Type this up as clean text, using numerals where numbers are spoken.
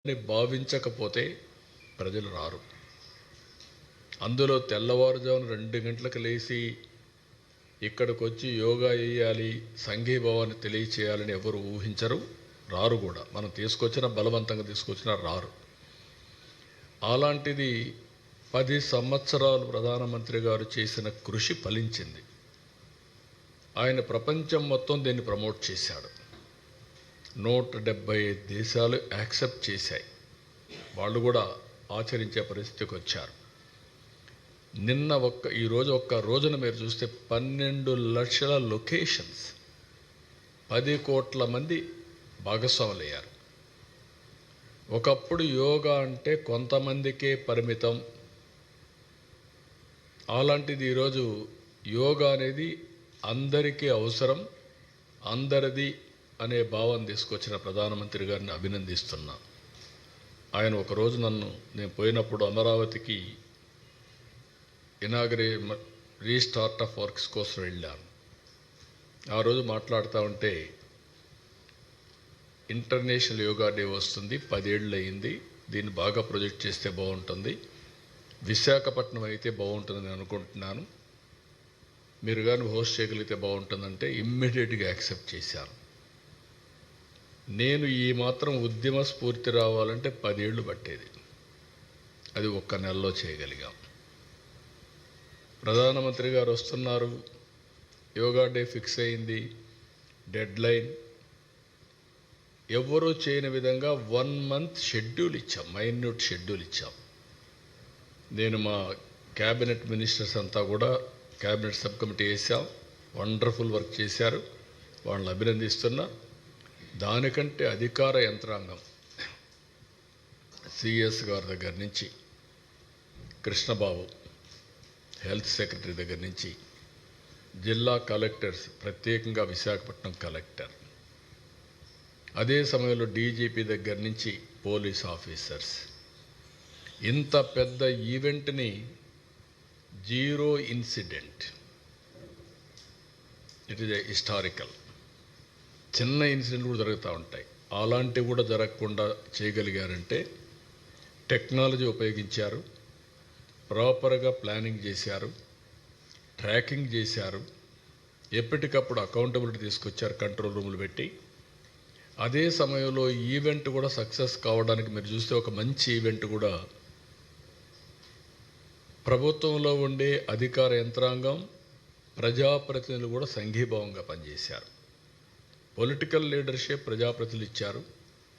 అని భావించకపోతే ప్రజలు రారు. అందులో తెల్లవారుజామున 2 గంటలకు లేచి ఇక్కడికి వచ్చి యోగా చేయాలి, సంఘీభావాన్ని తెలియచేయాలని ఎవరు ఊహించరు, రారు కూడా. మనం బలవంతంగా తీసుకొచ్చినా రారు. అలాంటిది 10 సంవత్సరాలు ప్రధానమంత్రి గారు చేసిన కృషి ఫలించింది. ఆయన ప్రపంచం మొత్తం దీన్ని ప్రమోట్ చేశాడు. 175 దేశాలు యాక్సెప్ట్ చేశాయి. వాళ్ళు కూడా ఆచరించే పరిస్థితికి వచ్చారు. ఈరోజు ఒక్క రోజున మీరు చూస్తే 12 లక్షల లొకేషన్స్, 10 కోట్ల మంది భాగస్వాములయ్యారు. ఒకప్పుడు యోగా అంటే కొంతమందికే పరిమితం. అలాంటిది ఈరోజు యోగా అనేది అందరికీ అవసరం, అందరిది అనే భావం తీసుకొచ్చిన ప్రధానమంత్రి గారిని అభినందిస్తున్నా. ఆయన ఒకరోజు నేను పోయినప్పుడు అమరావతికి రీస్టార్ట్ ఆఫ్ వర్క్స్ కోసం వెళ్ళాను. ఆ రోజు మాట్లాడుతూ ఉంటే ఇంటర్నేషనల్ యోగా డే వస్తుంది, 10 ఏళ్ళు అయింది, దీన్ని బాగా ప్రొజెక్ట్ చేస్తే బాగుంటుంది, విశాఖపట్నం అయితే బాగుంటుందని అనుకుంటున్నాను, మీరు కానీ హోస్ట్ చేయగలిగితే బాగుంటుందంటే ఇమ్మీడియట్గా యాక్సెప్ట్ చేశాను. నేను ఈ మాత్రం ఉద్యమ స్ఫూర్తి రావాలంటే 10 ఏళ్ళు పట్టేది, అది ఒక్క నెలలో చేయగలిగాం. ప్రధానమంత్రి గారు వస్తున్నారు, యోగా డే ఫిక్స్ అయింది, డెడ్ లైన్, ఎవరూ చేయని విధంగా 1 మంత్ షెడ్యూల్ ఇచ్చాం, మైన్యూట్ షెడ్యూల్ ఇచ్చాం. నేను మా క్యాబినెట్ మినిస్టర్స్ అంతా కూడా క్యాబినెట్ సబ్ కమిటీ వేసాం, వండర్ఫుల్ వర్క్ చేశారు, వాళ్ళని అభినందిస్తున్నా. దానికంటే అధికార యంత్రాంగం, సిఎస్ గారి దగ్గర నుంచి కృష్ణబాబు హెల్త్ సెక్రటరీ దగ్గర నుంచి జిల్లా కలెక్టర్స్, ప్రత్యేకంగా విశాఖపట్నం కలెక్టర్, అదే సమయంలో డీజీపీ దగ్గర నుంచి పోలీస్ ఆఫీసర్స్, ఇంత పెద్ద ఈవెంట్ని 0 ఇన్సిడెంట్, ఇట్ ఈజ్ హిస్టారికల్. చిన్న ఇన్సిడెంట్ కూడా జరుగుతూ ఉంటాయి, అలాంటివి కూడా జరగకుండా చేయగలిగారంటే టెక్నాలజీ ఉపయోగించారు, ప్రాపర్గా ప్లానింగ్ చేశారు, ట్రాకింగ్ చేశారు, ఎప్పటికప్పుడు అకౌంటబిలిటీ తీసుకొచ్చారు, కంట్రోల్ రూములు పెట్టి. అదే సమయంలో ఈవెంట్ కూడా సక్సెస్ కావడానికి మీరు చూస్తే ఒక మంచి ఈవెంట్ కూడా ప్రభుత్వంలో ఉండే అధికార యంత్రాంగం, ప్రజాప్రతినిధులు కూడా సంఘీభావంగా పనిచేశారు. పొలిటికల్ లీడర్షిప్ ప్రజాప్రతినిధులు ఇచ్చారు,